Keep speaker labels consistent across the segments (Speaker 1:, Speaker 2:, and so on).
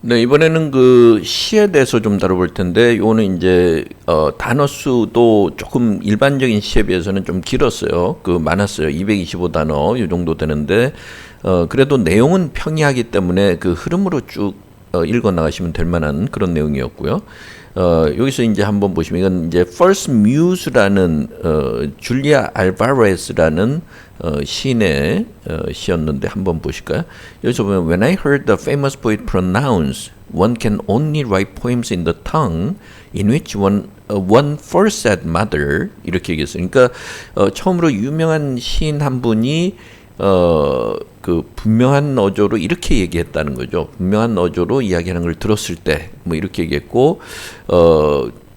Speaker 1: 네, 이번에는 그 시에 대해서 좀 다뤄볼 텐데, 요거는 이제, 단어 수도 조금 일반적인 시에 비해서는 좀 길었어요. 많았어요. 225단어, 요 정도 되는데, 그래도 내용은 평이하기 때문에 그 흐름으로 쭉, 읽어 나가시면 될 만한 그런 내용이었고요. 여기서 이제 한번 보시면 이건 이제 First Muse라는 줄리아 알바레스라는 시인의 시였는데 한번 보실까요? 여기서 보면 When I heard the famous poet pronounce, one can only write poems in the tongue in which one first said mother 이렇게 얘기했어요. 그러니까 처음으로 유명한 시인 한 분이 분명한 어조로 이렇게 얘기했다는 거죠. 분명한 어조로 이야기하는 걸 들었을 때, 뭐 이렇게 얘기했고,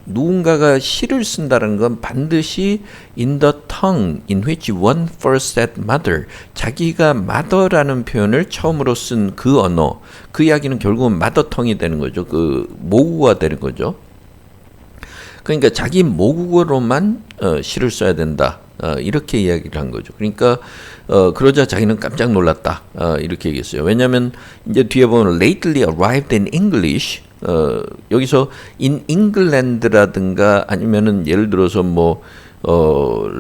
Speaker 1: 누군가가 시를 쓴다는 건 반드시 in the tongue in which one first said mother. 자기가 mother라는 표현을 처음으로 쓴 그 언어, 그 이야기는 결국은 mother tongue이 되는 거죠. 모국어가 되는 거죠. 그러니까 자기 모국어로만 시를 써야 된다. 이렇게 이야기를 한 거죠. 그러니까 그러자 자기는 깜짝 놀랐다. 이렇게 얘기했어요. 왜냐하면 이제 뒤에 보면 lately arrived in English. 여기서 in England라든가 아니면은 예를 들어서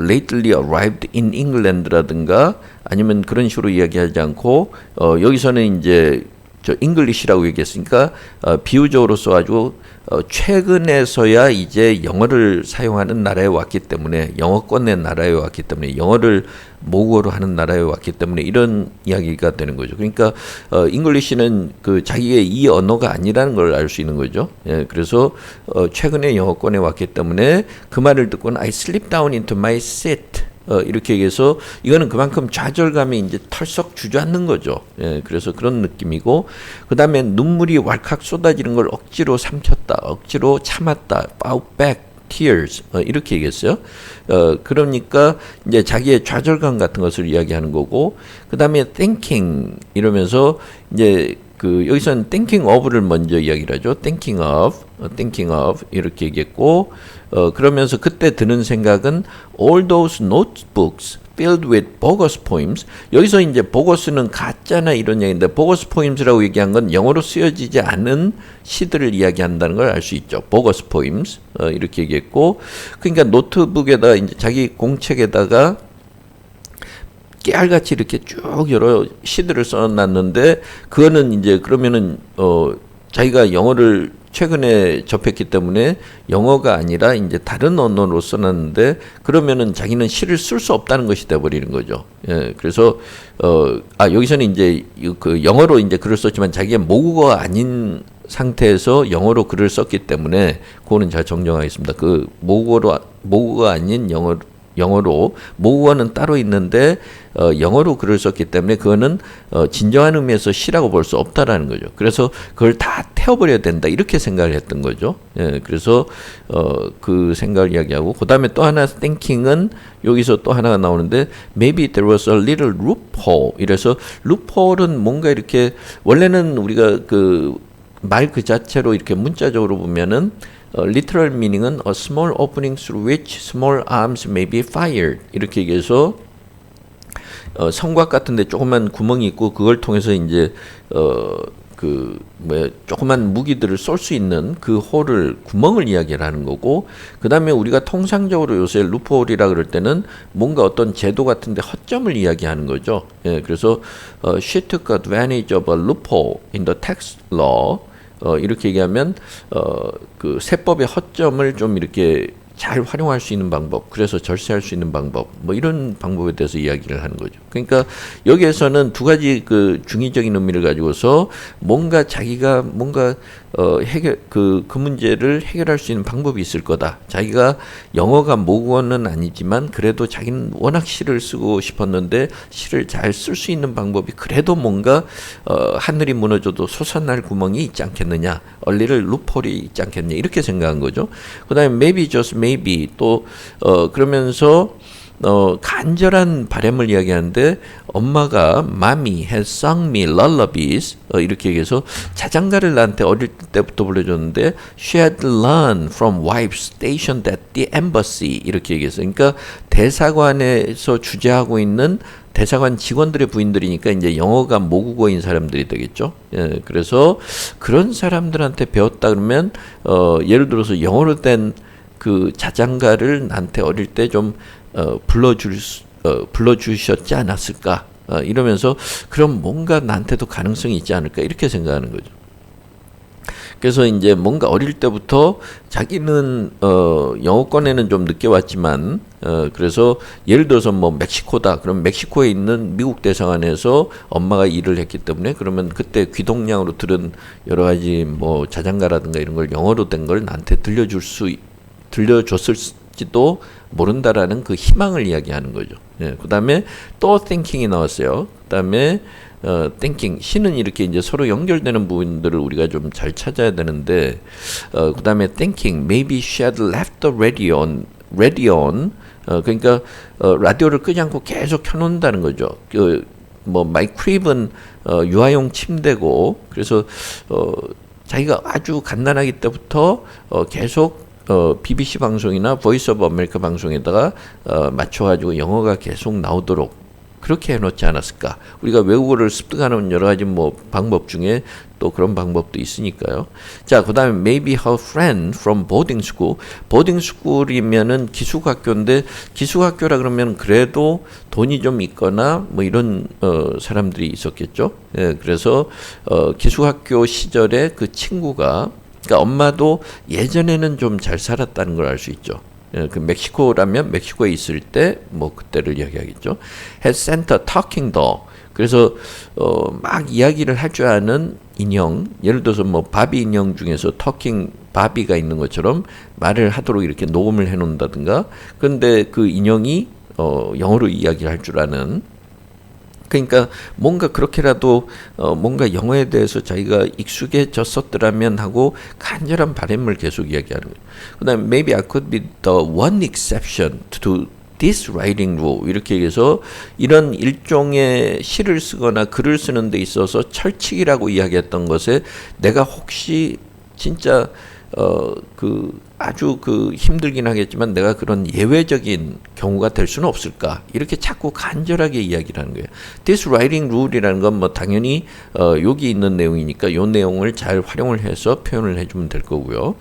Speaker 1: lately arrived in England라든가 아니면 그런 식으로 이야기하지 않고 여기서는 이제 English라고 얘기했으니까 비유적으로 써가지고 최근에서야 이제 영어를 사용하는 나라에 왔기 때문에 영어권의 나라에 왔기 때문에 영어를 모국어로 하는 나라에 왔기 때문에 이런 이야기가 되는 거죠. 그러니까 English는 자기의 이 언어가 아니라는 걸 알 수 있는 거죠. 예, 그래서 최근에 영어권에 왔기 때문에 그 말을 듣고는 I slipped down into my seat. 이렇게 얘기해서 이거는 그만큼 좌절감이 이제 털썩 주저앉는 거죠. 예, 그래서 그런 느낌이고 그 다음에 눈물이 왈칵 쏟아지는 걸 억지로 삼켰다, 억지로 참았다, bow back tears 이렇게 얘기했어요. 그러니까 이제 자기의 좌절감 같은 것을 이야기하는 거고 그 다음에 thinking 이러면서 이제 여기서는 thinking of를 먼저 이야기를 하죠. thinking of 이렇게 얘기했고 그러면서 그때 드는 생각은 all those notebooks filled with bogus poems. 여기서 이제 bogus는 가짜나 이런 얘기인데 bogus poems라고 얘기한 건 영어로 쓰여지지 않은 시들을 이야기한다는 걸 알 수 있죠. bogus poems 이렇게 얘기했고 그러니까 노트북에다가 이제 자기 공책에다가 깨알같이 이렇게 쭉 여러 시들을 써놨는데 그거는 이제 그러면은 자기가 영어를 최근에 접했기 때문에 영어가 아니라 이제 다른 언어로 써놨는데 그러면은 자기는 시를 쓸 수 없다는 것이 돼버리는 거죠. 예, 그래서 여기서는 이제 영어로 이제 글을 썼지만 자기의 모국어가 아닌 상태에서 영어로 글을 썼기 때문에 그거는 잘 정정하겠습니다. 모국어가 아닌 영어로 모국어는 따로 있는데 영어로 글을 썼기 때문에 그거는 진정한 의미에서 시라고 볼 수 없다라는 거죠. 그래서 그걸 다 태워버려야 된다 이렇게 생각을 했던 거죠. 예, 그래서 그 생각을 이야기하고 그 다음에 또 하나 thinking은 여기서 또 하나가 나오는데 maybe there was a little loophole. 이래서 loophole은 뭔가 이렇게 원래는 우리가 말 그 자체로 이렇게 문자적으로 보면은 literal meaning은 a small opening through which small arms may be fired 이렇게 얘기해서 성곽 같은데 조그만 구멍이 있고 그걸 통해서 이제 조그만 무기들을 쏠 수 있는 그 구멍을 이야기를 하는 거고 그 다음에 우리가 통상적으로 요새 루프홀이라 그럴 때는 뭔가 어떤 제도 같은데 허점을 이야기하는 거죠. 예, 그래서 she took advantage of a loophole in the tax law 이렇게 얘기하면 세법의 허점을 좀 이렇게 잘 활용할 수 있는 방법, 그래서 절세할 수 있는 방법, 뭐 이런 방법에 대해서 이야기를 하는 거죠. 그러니까 여기에서는 두 가지 중의적인 의미를 가지고서 자기가 그 문제를 해결할 수 있는 방법이 있을 거다. 자기가 영어가 모국어는 아니지만 그래도 자기는 워낙 시를 쓰고 싶었는데 시를 잘 쓸 수 있는 방법이 그래도 뭔가 하늘이 무너져도 솟아날 구멍이 있지 않겠느냐, 얼리를 루폴이 있지 않겠느냐 이렇게 생각한 거죠. 그 다음에 maybe just maybe 또 그러면서 간절한 바람을 이야기하는데 엄마가 Mommy has sung me lullabies 이렇게 얘기해서 자장가를 나한테 어릴 때부터 불러줬는데 She had learned from wives stationed at the embassy 이렇게 얘기했어요. 그러니까 대사관에서 주재하고 있는 대사관 직원들의 부인들이니까 이제 영어가 모국어인 사람들이 되겠죠. 예, 그래서 그런 사람들한테 배웠다 그러면 예를 들어서 영어로 된 그 자장가를 나한테 어릴 때 좀 불러주셨지 않았을까? 이러면서 그럼 뭔가 나한테도 가능성이 있지 않을까? 이렇게 생각하는 거죠. 그래서 이제 뭔가 어릴 때부터 자기는 영어권에는 좀 늦게 왔지만 그래서 예를 들어서 뭐 멕시코다. 그럼 멕시코에 있는 미국 대사관에서 엄마가 일을 했기 때문에 그러면 그때 귀동량으로 들은 여러 가지 뭐 자장가라든가 이런 걸 영어로 된 걸 나한테 들려줬을지도 모른다라는 그 희망을 이야기하는 거죠. 예, 그다음에 또 thinking이 나왔어요. 그다음에 thinking 시는 이렇게 이제 서로 연결되는 부분들을 우리가 좀 잘 찾아야 되는데 그다음에 thinking maybe she had left the radio on 그러니까 라디오를 끄지 않고 계속 켜놓는다는 거죠. 뭐 마이 크립은 유아용 침대고 그래서 자기가 아주 갓난아기 때부터 계속 BBC 방송이나 보이스 오브 아메리카 방송에다가 맞춰가지고 영어가 계속 나오도록 그렇게 해놓지 않았을까? 우리가 외국어를 습득하는 여러 가지 뭐 방법 중에 또 그런 방법도 있으니까요. 자, 그다음에 maybe her friend from boarding school. boarding school이면은 기숙학교인데 기숙학교라 그러면 그래도 돈이 좀 있거나 뭐 이런 사람들이 있었겠죠. 예, 그래서 기숙학교 시절에 그 친구가 그러니까 엄마도 예전에는 좀 잘 살았다는 걸 알 수 있죠. 그 멕시코라면 멕시코에 있을 때 뭐 그때를 이야기하겠죠. Had sent a talking doll. 그래서 막 이야기를 할 줄 아는 인형, 예를 들어서 뭐 바비 인형 중에서 터킹 바비가 있는 것처럼 말을 하도록 이렇게 녹음을 해놓는다든가. 그런데 그 인형이 영어로 이야기를 할 줄 아는. 그러니까 뭔가 그렇게라도 뭔가 영어에 대해서 자기가 익숙해졌었더라면 하고 간절한 바람을 계속 이야기하는 거예요. 그다음에 maybe I could be the one exception to this writing rule 이렇게 해서 이런 일종의 시를 쓰거나 글을 쓰는 데 있어서 철칙이라고 이야기했던 것에 내가 혹시 진짜 아주 힘들긴 하겠지만 내가 그런 예외적인 경우가 될 수는 없을까? 이렇게 자꾸 간절하게 이야기를 하는 거예요. This writing rule이라는 건 뭐 당연히 여기 있는 내용이니까 이 내용을 잘 활용을 해서 표현을 해주면 될 거고요.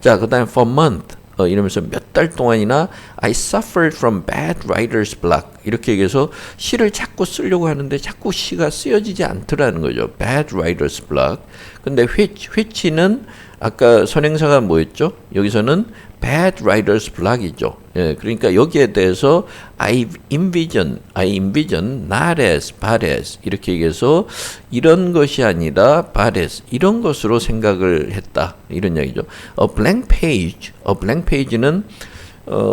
Speaker 1: 자, 그다음에 for month 이러면서 몇 달 동안이나 I suffered from bad writer's block 이렇게 얘기해서 시를 자꾸 쓰려고 하는데 자꾸 시가 쓰여지지 않더라는 거죠. bad writer's block. 근데 which는 아까 선행사가 뭐였죠? 여기서는 bad writer's block이죠. 예, 그러니까 여기에 대해서 I envision not as, but as 이렇게 얘기해서 이런 것이 아니라 but as 이런 것으로 생각을 했다 이런 이야기죠. A blank page는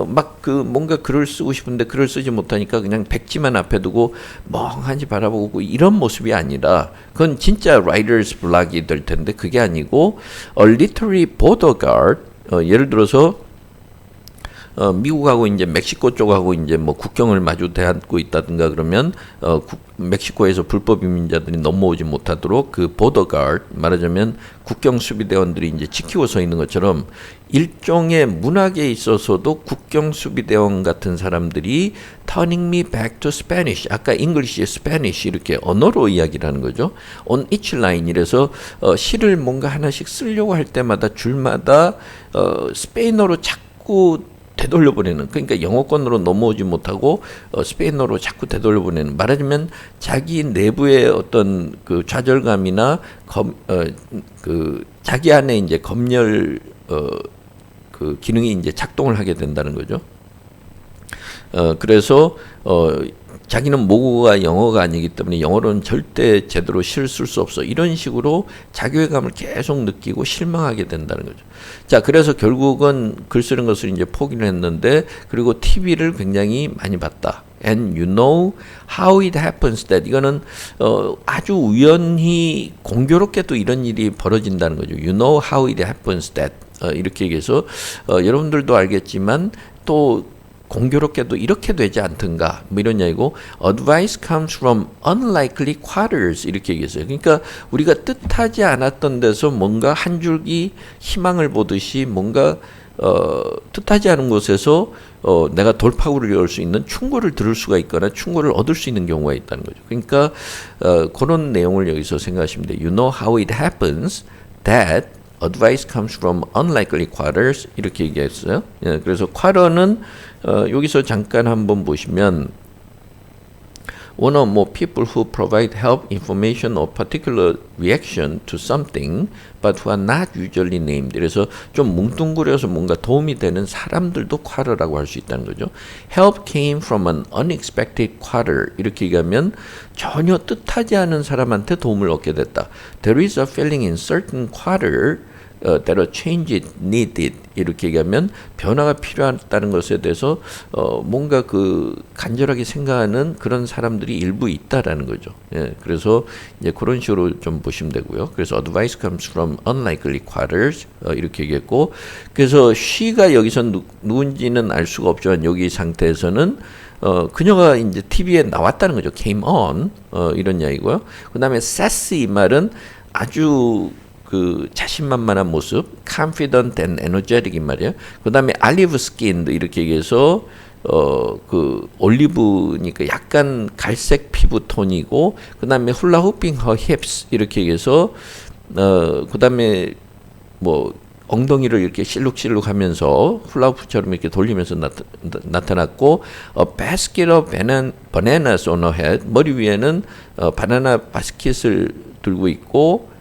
Speaker 1: 막 뭔가 글을 쓰고 싶은데 글을 쓰지 못하니까 그냥 백지만 앞에 두고 멍하니 바라보고 이런 모습이 아니라 그건 진짜 writer's block이 될 텐데 그게 아니고 a literary border guard 예를 들어서 미국하고 이제 멕시코 쪽하고 이제 뭐 국경을 마주 대하고 있다든가 그러면 멕시코에서 불법 이민자들이 넘어오지 못하도록 그 보더 가드 말하자면 국경 수비대원들이 이제 지키고 서 있는 것처럼 일종의 문학에 있어서도 국경 수비대원 같은 사람들이 turning me back to Spanish 아까 English, Spanish 이렇게 언어로 이야기를 하는 거죠. on each line 이래서 시를 뭔가 하나씩 쓰려고 할 때마다 줄마다 스페인어로 자꾸 되돌려보내는 그러니까 영어권으로 넘어오지 못하고 스페인어로 자꾸 되돌려보내는 말하자면 자기 내부의 어떤 그 좌절감이나 자기 안에 이제 검열 그 기능이 이제 작동을 하게 된다는 거죠. 그래서 자기는 모국어가 영어가 아니기 때문에 영어로는 절대 제대로 시를 쓸 수 없어. 이런 식으로 자괴감을 계속 느끼고 실망하게 된다는 거죠. 자, 그래서 결국은 글 쓰는 것을 이제 포기를 했는데, 그리고 TV를 굉장히 많이 봤다. And you know how it happens that 이거는 아주 우연히 공교롭게도 이런 일이 벌어진다는 거죠. You know how it happens that 이렇게 얘기해서 여러분들도 알겠지만 또 공교롭게도 이렇게 되지 않던가 뭐 이런 이야기고 advice comes from unlikely quarters 이렇게 얘기했어요. 그러니까 우리가 뜻하지 않았던 데서 뭔가 한 줄기 희망을 보듯이 뭔가 뜻하지 않은 곳에서 내가 돌파구를 열 수 있는 충고를 들을 수가 있거나 충고를 얻을 수 있는 경우가 있다는 거죠. 그러니까 그런 내용을 여기서 생각하시면 돼요. You know how it happens that advice comes from unlikely quarters 이렇게 얘기했어요. 예, 그래서 quarter는 여기서 잠깐 한번 보시면 one or more people who provide help, information, or particular reaction to something, but who are not usually named. 그래서 좀 뭉뚱그려서 뭔가 도움이 되는 사람들도 quarter라고 할 수 있다는 거죠. Help came from an unexpected quarter. 이렇게 얘기하면 전혀 뜻하지 않은 사람한테 도움을 얻게 됐다. There is a feeling in certain quarter that a change is needed. 이렇게 얘기하면 변화가 필요하다는 것에 대해서 뭔가 그 간절하게 생각하는 그런 사람들이 일부 있다라는 거죠. 예, 그래서 이제 그런 식으로 좀 보시면 되고요. 그래서 advice comes from unlikely quarters 이렇게 얘기했고, 그래서 she가 여기서 누군지는 알 수가 없지만 여기 상태에서는 그녀가 이제 TV에 나왔다는 거죠. came on 이런 이야기고요. 그 다음에 sassy 이 말은 아주 그 자신만만한 모습, confident and energetic 이 말이에요. 그 다음에 olive skinned 이렇게 얘기해서 그 올리브니까 약간 갈색 피부 톤이고, 그 다음에 hula hooping her hips 이렇게 얘기해서 그 다음에 뭐 엉덩이를 이렇게 실룩실룩하면서 훌라후프처럼 이렇게 돌리면서 나타났고, basket of bananas on her head, 머리 위에는 바나나 바스켓을 들고 있고,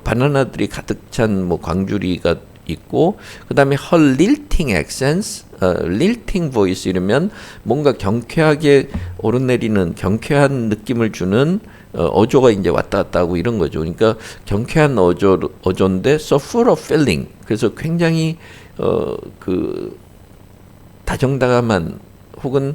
Speaker 1: 바나나들이 가득 찬 뭐 광주리가 있고, 그 다음에 her lilting accents, lilting voice 이러면 뭔가 경쾌하게 오르내리는 경쾌한 느낌을 주는 어조가 이제 왔다 갔다 하고 이런 거죠. 그러니까 경쾌한 어조인데 so full of feeling. 그래서 굉장히 그 다정다감한 혹은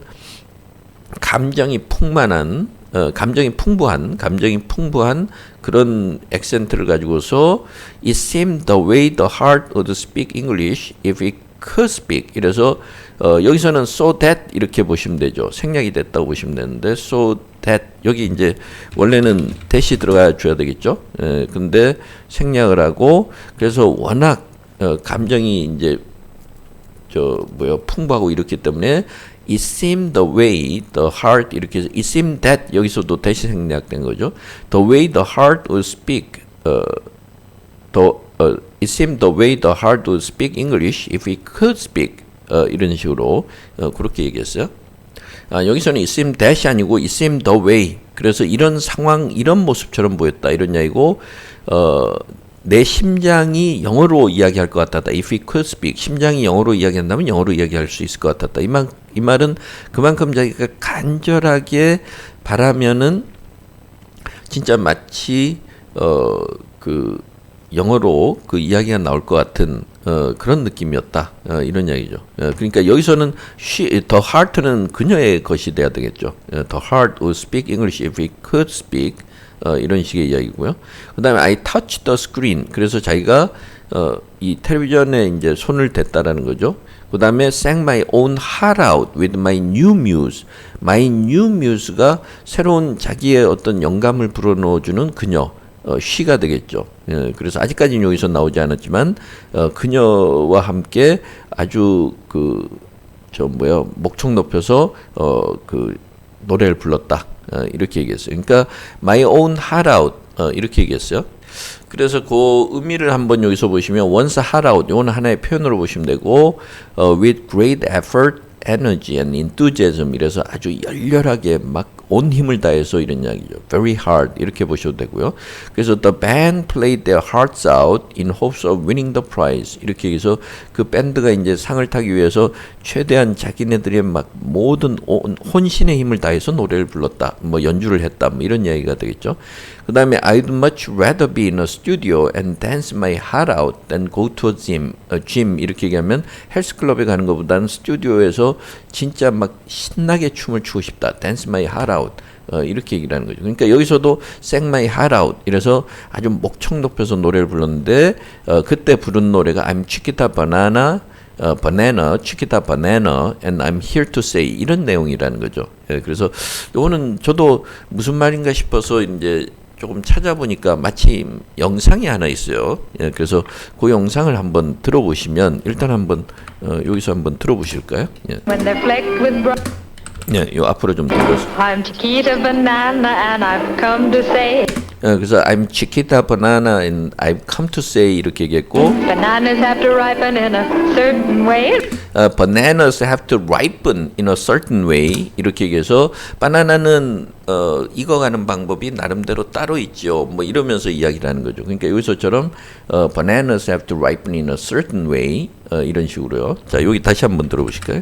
Speaker 1: 감정이 풍만한 감정이 풍부한 그런 액센트를 가지고서 it seemed the way the heart would speak English if it could speak. 이래서 여기서는 so that 이렇게 보시면 되죠. 생략이 됐다고 보시면 되는데 so that 여기 이제 원래는 that이 들어가 줘야 되겠죠. 근데 생략을 하고, 그래서 워낙 감정이 이제 풍부하고 이렇기 때문에 it seemed the way the heart 이렇게 해서 it seemed that 여기서도 다시 생략된 거죠. The way the heart would speak it seemed the way the heart would speak English if it could speak 이런 식으로 그렇게 얘기했어요. 여기서는 it seemed that이 아니고 it seemed the way. 그래서 이런 상황, 이런 모습처럼 보였다 이런 이야기고, 내 심장이 영어로 이야기할 것 같았다. If it could speak, 심장이 영어로 이야기한다면 영어로 이야기할 수 있을 것 같았다. 이 말은 그만큼 자기가 간절하게 바라면은 진짜 마치 그 영어로 그 이야기가 나올 것 같은 그런 느낌이었다. 이런 이야기죠. 그러니까 여기서는 the heart는 그녀의 것이 돼야 되겠죠. The heart would speak English if it could speak. 이런 식의 이야기고요. 그 다음에 I touched the screen. 그래서 자기가 이 텔레비전에 이제 손을 댔다라는 거죠. 그 다음에 sang my own heart out with my new muse. My new muse가 새로운 자기의 어떤 영감을 불어넣어주는 그녀. she가 되겠죠. 그래서 아직까지는 여기서 나오지 않았지만 그녀와 함께 아주 목청 높여서 그 노래를 불렀다. 이렇게 얘기했어요. 그러니까 my own heart out 이렇게 얘기했어요. 그래서 그 의미를 한번 여기서 보시면 once heart out 이건 하나의 표현으로 보시면 되고, with great effort, energy and enthusiasm 이래서 아주 열렬하게 막 온 힘을 다해서 이런 이야기죠. Very hard 이렇게 보셔도 되고요. 그래서 the band played their hearts out in hopes of winning the prize 이렇게 해서 그 밴드가 이제 상을 타기 위해서 최대한 자기네들의 막 모든 혼신의 힘을 다해서 노래를 불렀다. 뭐 연주를 했다. 뭐 이런 이야기가 되겠죠. 그 다음에 I'd much rather be in a studio and dance my heart out than go to a gym 이렇게 얘기하면 헬스클럽에 가는 것보다는 스튜디오에서 진짜 막 신나게 춤을 추고 싶다. dance my heart out 이렇게 얘기를 하는 거죠. 그러니까 여기서도 sang my heart out 이래서 아주 목청 높여서 노래를 불렀는데 그때 부른 노래가 I'm Chiquita Banana Chiquita Banana and I'm here to say 이런 내용이라는 거죠. 그래서 이거는 저도 무슨 말인가 싶어서 이제 조금 찾아보니까 마침 영상이 하나 있어요. 예, 그래서 그 영상을 한번 들어보시면 일단 한번 여기서 한번 들어보실까요? 예.
Speaker 2: When they're flecked with
Speaker 1: 네, 요 앞으로 좀 들어서.
Speaker 2: I'm Chiquita Banana and I've come to say
Speaker 1: 그래서 I'm Chiquita Banana and I've come to say 이렇게 얘기했고,
Speaker 2: bananas have to ripen in a certain way.
Speaker 1: bananas have to ripen in a certain way 이렇게 얘기해서 바나나는 익어가는 방법이 나름대로 따로 있죠. 뭐 이러면서 이야기를 하는 거죠. 그러니까 여기서처럼 bananas have to ripen in a certain way 이런 식으로요. 자, 여기 다시 한번 들어보실까요?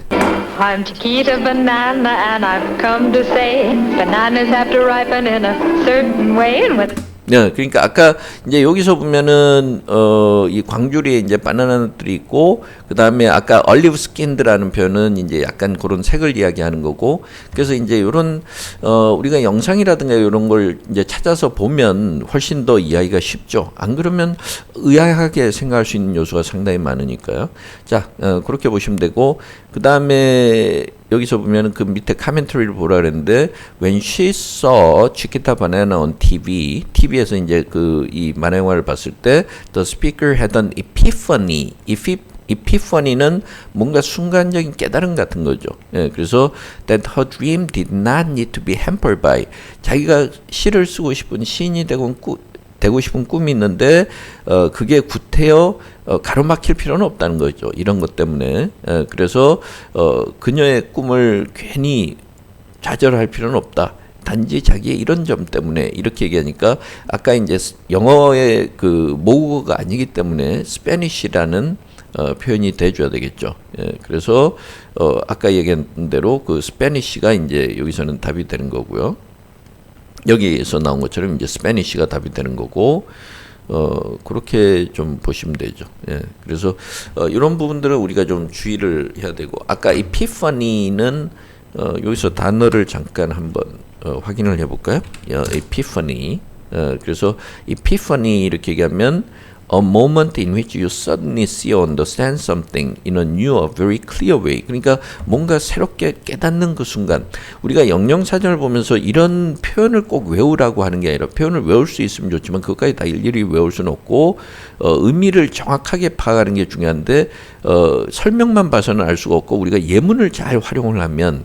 Speaker 2: I'm Chiquita Banana and I've come to say bananas have to ripen in a certain way. And with
Speaker 1: 네, 그러니까 아까 이제 여기서 보면은 이 광주리에 이제 바나나들이 있고, 그 다음에 아까 얼리브 스킨드라는 표현은 이제 약간 그런 색을 이야기하는 거고, 그래서 이제 이런 우리가 영상이라든가 이런 걸 이제 찾아서 보면 훨씬 더 이해하기가 쉽죠. 안 그러면 의아하게 생각할 수 있는 요소가 상당히 많으니까요. 자, 그렇게 보시면 되고, 그 다음에 여기서 보면은 그 밑에 카멘터리를 보라 그랬는데 when she saw Chiquita Banana on TV, TV에서 이제 그 이 만화 영화를 봤을 때 the speaker had an epiphany. epiphany는 뭔가 순간적인 깨달음 같은 거죠. 예, 그래서 that her dream did not need to be hampered by, 자기가 시를 쓰고 싶은 시인이 되고 싶은 꿈이 있는데 그게 구태여 가로막힐 필요는 없다는 거죠. 이런 것 때문에. 그래서 그녀의 꿈을 괜히 좌절할 필요는 없다. 단지 자기의 이런 점 때문에 이렇게 얘기하니까 아까 이제 영어의 그 모국어가 아니기 때문에 스페니쉬라는 표현이 돼줘야 되겠죠. 예, 그래서 아까 얘기한 대로 그 스페니쉬가 이제 여기서는 답이 되는 거고요. 여기에서 나온 것처럼 이제 스페니쉬가 답이 되는 거고, 그렇게 좀 보시면 되죠. 예. 그래서 이런 부분들은 우리가 좀 주의를 해야 되고, 아까 epiphany는 여기서 단어를 잠깐 한번 확인을 해볼까요? epiphany. 그래서 epiphany 이렇게 얘기하면 a moment in which you suddenly see or understand something in a new or very clear way. 그러니까 뭔가 새롭게 깨닫는 그 순간, 우리가 영영사전을 보면서 이런 표현을 꼭 외우라고 하는 게 아니라 표현을 외울 수 있으면 좋지만 그것까지 다 일일이 외울 수는 없고 의미를 정확하게 파악하는 게 중요한데 설명만 봐서는 알 수가 없고 우리가 예문을 잘 활용을 하면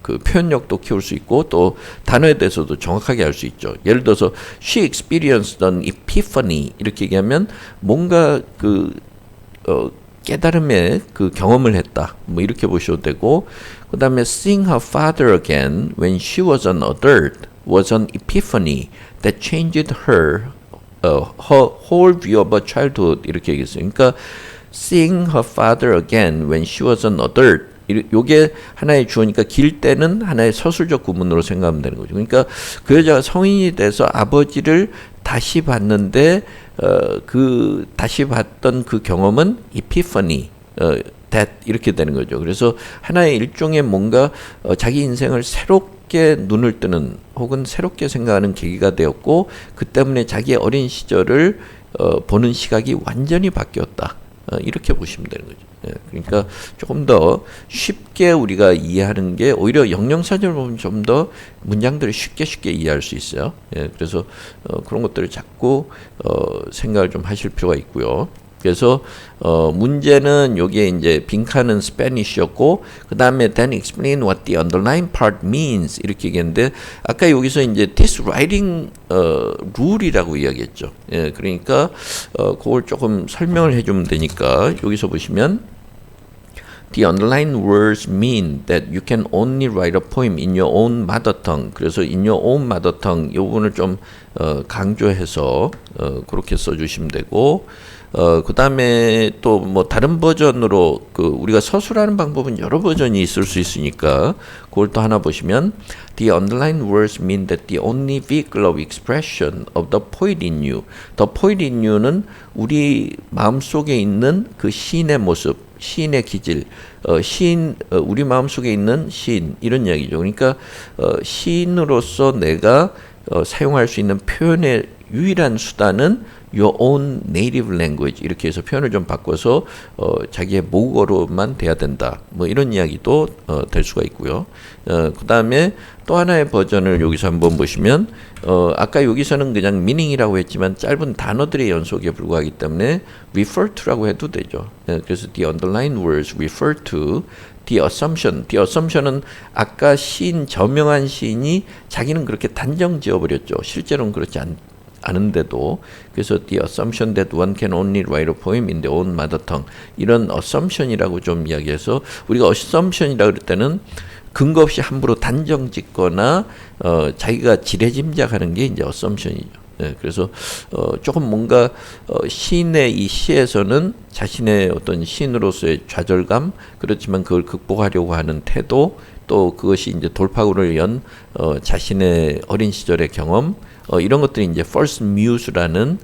Speaker 1: 그 표현력도 키울 수 있고 또 단어에 대해서도 정확하게 알 수 있죠. 예를 들어서 she experienced an epiphany 이렇게 얘기하면 뭔가 그 깨달음의 그 경험을 했다. 뭐 이렇게 보셔도 되고, 그 다음에 seeing her father again when she was an adult was an epiphany that changed her whole view of her childhood 이렇게 얘기했어요. 그러니까 seeing her father again when she was an adult, 요게 하나의 주어니까 길 때는 하나의 서술적 구문으로 생각하면 되는 거죠. 그러니까 그 여자가 성인이 돼서 아버지를 다시 봤는데 그 다시 봤던 그 경험은 epiphany that 이렇게 되는 거죠. 그래서 하나의 일종의 뭔가 자기 인생을 새롭게 눈을 뜨는 혹은 새롭게 생각하는 계기가 되었고, 그 때문에 자기의 어린 시절을 보는 시각이 완전히 바뀌었다. 이렇게 보시면 되는 거죠. 예, 그러니까 조금 더 쉽게 우리가 이해하는 게 오히려 영영사전을 보면 좀 더 문장들을 쉽게 이해할 수 있어요. 예, 그래서 그런 것들을 자꾸 생각을 좀 하실 필요가 있고요. 그래서 문제는 여기에 이제 빈칸은 스페니쉬였고, 그 다음에 then explain what the underlying part means 이렇게 얘기했는데 아까 여기서 이제 this writing rule이라고 이야기했죠. 예, 그러니까 그걸 조금 설명을 해주면 되니까 여기서 보시면 The underlying words mean that you can only write a poem in your own mother tongue. 그래서 in your own mother tongue 이 부분을 좀 강조해서 그렇게 써주시면 되고, 그 다음에 또 뭐 다른 버전으로 그 우리가 서술하는 방법은 여러 버전이 있을 수 있으니까 그걸 또 하나 보시면 The underlined words mean that the only vehicle of expression of the poet in you. The poet in you는 우리 마음속에 있는 그 시인의 모습, 시인의 기질, 우리 마음속에 있는 시인 이런 이야기죠. 그러니까 시인으로서 내가 사용할 수 있는 표현의 유일한 수단은 your own native language 이렇게 해서 표현을 좀 바꿔서 자기의 모국어로만 돼야 된다. 뭐 이런 이야기도 될 수가 있고요. 그 다음에 또 하나의 버전을 여기서 한번 보시면 아까 여기서는 그냥 meaning이라고 했지만 짧은 단어들의 연속에 불과하기 때문에 refer to라고 해도 되죠. 그래서 the underlined words refer to the assumption. the assumption은 아까 시인 저명한 시인이 자기는 그렇게 단정 지어버렸죠. 실제로는 그렇지 않은데도. 그래서 the assumption that one can only write a poem in their own mother tongue. 이런 assumption이라고 좀 이야기해서 우리가 assumption이라고 그럴 때는 근거 없이 함부로 단정 짓거나 자기가 지레짐작하는 게 이제 assumption이죠. 네, 그래서 조금 뭔가 시인의 이 시에서는 자신의 어떤 시인으로서의 좌절감, 그렇지만 그걸 극복하려고 하는 태도, 또 그것이 이제 돌파구를 연 자신의 어린 시절의 경험, 이런 것들이 이제 First Muse라는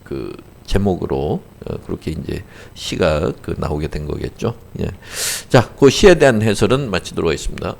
Speaker 1: 그 제목으로 그렇게 이제 시가 나오게 된 거겠죠. 예. 자, 그 시에 대한 해설은 마치도록 하겠습니다.